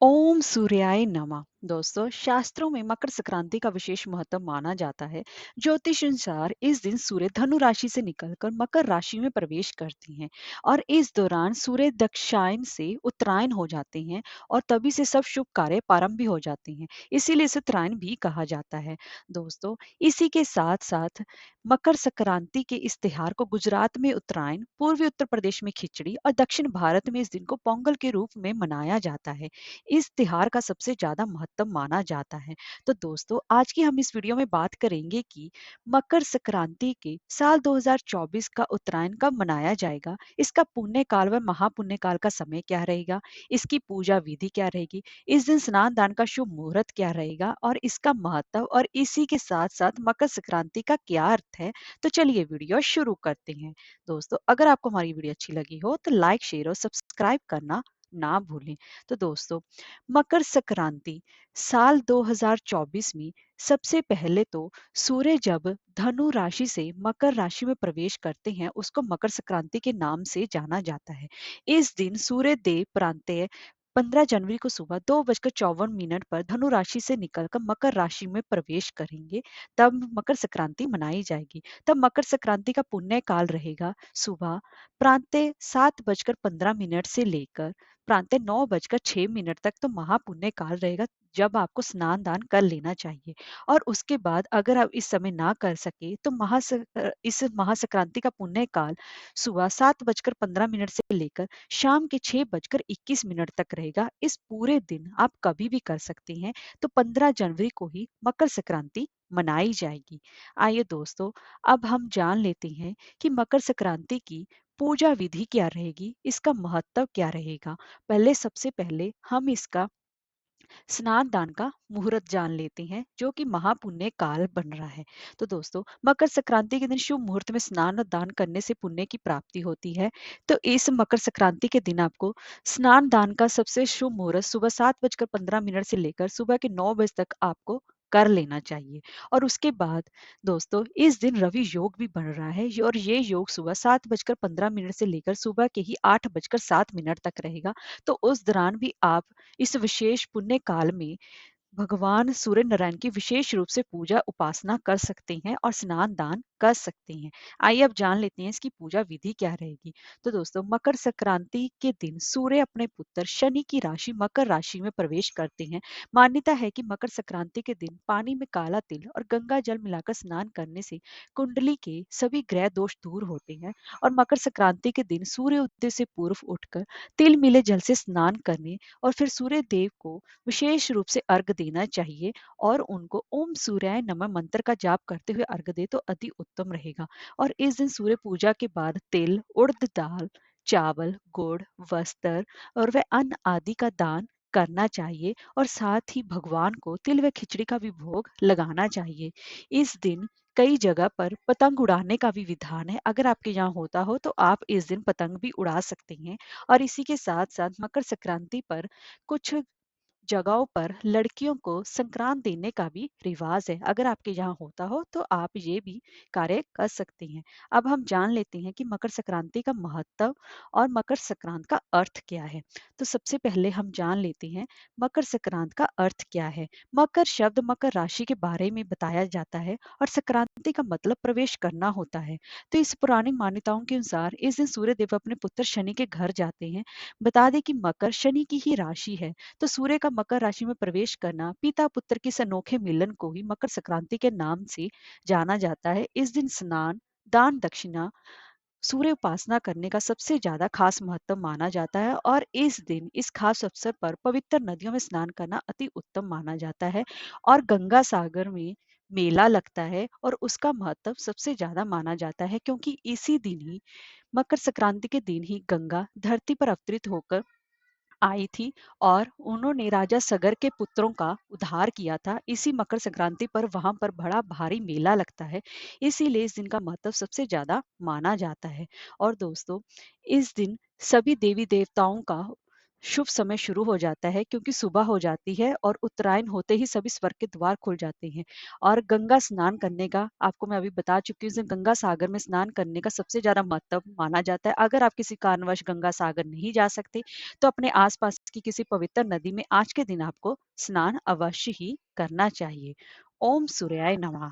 ओम सूर्याय नमः। दोस्तों, शास्त्रों में मकर संक्रांति का विशेष महत्व माना जाता है। ज्योतिष अनुसार इस दिन सूर्य धनु राशि से निकलकर मकर राशि में प्रवेश करते हैं और इस दौरान सूर्य दक्षिणायन से उत्तरायण हो जाते हैं और तभी से सब शुभ कार्य प्रारंभ भी हो जाते हैं। इसीलिए इसे उत्तरायण भी कहा जाता है। दोस्तों, इसी के साथ साथ मकर संक्रांति के इस त्योहार को गुजरात में उत्तरायण, पूर्वी उत्तर प्रदेश में खिचड़ी और दक्षिण भारत में इस दिन को पोंगल के रूप में मनाया जाता है। इस त्योहार का सबसे ज्यादा महत्व माना जाता है। तो दोस्तों, आज की हम इस वीडियो में बात करेंगे कि मकर संक्रांति के साल 2024 का उत्तरायण कब मनाया जाएगा, इसका पुण्य काल व महापुण्य काल का समय क्या रहेगा, इसकी पूजा विधि क्या रहेगी, इस दिन स्नान दान का शुभ मुहूर्त क्या रहेगा और इसका महत्व, और इसी के साथ साथ मकर संक्रांति का क्या अर्थ है। तो चलिए वीडियो शुरू करते हैं। दोस्तों, अगर आपको हमारी वीडियो अच्छी लगी हो तो लाइक, शेयर और सब्सक्राइब करना ना भूलें। तो दोस्तों, मकर संक्रांति साल 2024 में सबसे पहले तो सूर्य जब धनु राशि से मकर राशि में प्रवेश करते हैं उसको मकर संक्रांति के नाम से जाना जाता है। इस दिन सूर्य देव प्रांतः 15 जनवरी को सुबह 2:54 पर धनु राशि से निकलकर मकर राशि में प्रवेश करेंगे। तब मकर संक्रांति मनाई जाएगी। तब मकर संक्रांति का पुण्य काल रहेगा सुबह प्रांतः 7:15 से लेकर प्रांतः 9:06 तक। तो महापुण्य काल रहेगा जब आपको स्नान दान कर लेना चाहिए। और उसके बाद अगर आप इस समय ना कर सके तो इस महासंक्रांति का पुण्य काल सुबह 7:15 से लेकर शाम के 6:21 तक रहेगा। इस पूरे दिन आप कभी भी कर सकते हैं। तो 15 जनवरी को ही मकर संक्रांति मनाई जाएगी। आइए दोस्तों, अब हम जान लेते हैं कि मकर संक्रांति की पूजा विधि क्या रहेगी, इसका महत्व क्या रहेगा। सबसे पहले हम इसका स्नान दान का मुहूर्त जान लेते हैं, जो कि महापुण्य काल बन रहा है। तो दोस्तों, मकर संक्रांति के दिन शुभ मुहूर्त में स्नान और दान करने से पुण्य की प्राप्ति होती है। तो इस मकर संक्रांति के दिन आपको स्नान दान का सबसे शुभ मुहूर्त सुबह 7:15 से लेकर सुबह के 9 बजे तक आपको कर लेना चाहिए। और उसके बाद दोस्तों, इस दिन रवि योग भी बन रहा है और ये योग सुबह 7:15 से लेकर सुबह के ही 8:07 तक रहेगा। तो उस दौरान भी आप इस विशेष पुण्य काल में भगवान सूर्य नारायण की विशेष रूप से पूजा उपासना कर सकते हैं और स्नान दान कर सकते हैं। आइए अब जान लेते हैं इसकी पूजा विधि क्या रहेगी। तो दोस्तों, मकर संक्रांति के दिन सूर्य अपने पुत्र शनि की राशि मकर राशि में प्रवेश करते हैं। मान्यता है कि मकर संक्रांति के दिन पानी में काला तिल और गंगा जल मिलाकर स्नान करने से कुंडली के सभी ग्रह दोष दूर होते हैं। और मकर संक्रांति के दिन सूर्य उदय से पूर्व उठकर तिल मिले जल से स्नान करने और फिर सूर्य देव को विशेष रूप से अर्घ देना चाहिए और उनको ओम सूर्याय नमः मंत्र का जाप करते हुए अर्घ दे तो अति उत्तम रहेगा। और इस दिन सूर्य पूजा के बाद तिल, उड़द दाल, चावल, गुड़, वस्त्र और वह अन्न आदि का दान करना चाहिए और साथ ही भगवान को तिल व खिचड़ी का भी भोग लगाना चाहिए। इस दिन कई जगह पर पतंग उड़ाने का भी विधान है। अगर आपके यहाँ होता हो तो आप इस दिन पतंग भी उड़ा सकते हैं। और इसी के साथ साथ मकर संक्रांति पर कुछ जगहों पर लड़कियों को संक्रांत देने का भी रिवाज है। अगर आपके यहाँ होता हो तो आप ये भी कार्य कर सकते हैं। अब हम जान लेते हैं कि मकर संक्रांति का महत्व और मकर संक्रांत का अर्थ क्या है। तो सबसे पहले हम जान लेते हैं मकर संक्रांत का अर्थ क्या है। मकर शब्द मकर राशि के बारे में बताया जाता है और संक्रांति का मतलब प्रवेश करना होता है। तो इस पुरानी मान्यताओं के अनुसार इस दिन सूर्य देव अपने पुत्र शनि के घर जाते हैं। बता दें कि मकर शनि की ही राशि है। तो सूर्य का मकर राशि में प्रवेश करना पिता पुत्र के इस अनोखे मिलन को ही मकर संक्रांति के नाम से जाना जाता है। इस दिन स्नान, दान, दक्षिणा, सूर्य उपासना करने का सबसे ज्यादा खास महत्व माना जाता है और इस दिन इस खास अवसर पर पवित्र नदियों में स्नान करना अति उत्तम माना जाता है। और गंगा सागर में मेला लगता है और उसका महत्व सबसे ज्यादा माना जाता है, क्योंकि इसी दिन ही मकर संक्रांति के दिन ही गंगा धरती पर अवतरित होकर आई थी और उन्होंने राजा सगर के पुत्रों का उद्धार किया था। इसी मकर संक्रांति पर वहां पर बड़ा भारी मेला लगता है। इसीलिए इस दिन का महत्व सबसे ज्यादा माना जाता है। और दोस्तों, इस दिन सभी देवी देवताओं का शुभ समय शुरू हो जाता है क्योंकि सुबह हो जाती है और उत्तरायण होते ही सभी स्वर्ग के द्वार खुल जाते हैं। और गंगा स्नान करने का आपको मैं अभी बता चुकी हूँ, इस दिन गंगा सागर में स्नान करने का सबसे ज़्यादा महत्व माना जाता है। अगर आप किसी कारणवश गंगा सागर नहीं जा सकते, तो अपने आस-पास की किसी पवित्र नदी में आज के दिन आपको स्नान अवश्य ही करना चाहिए। ओम सूर्याय नमः।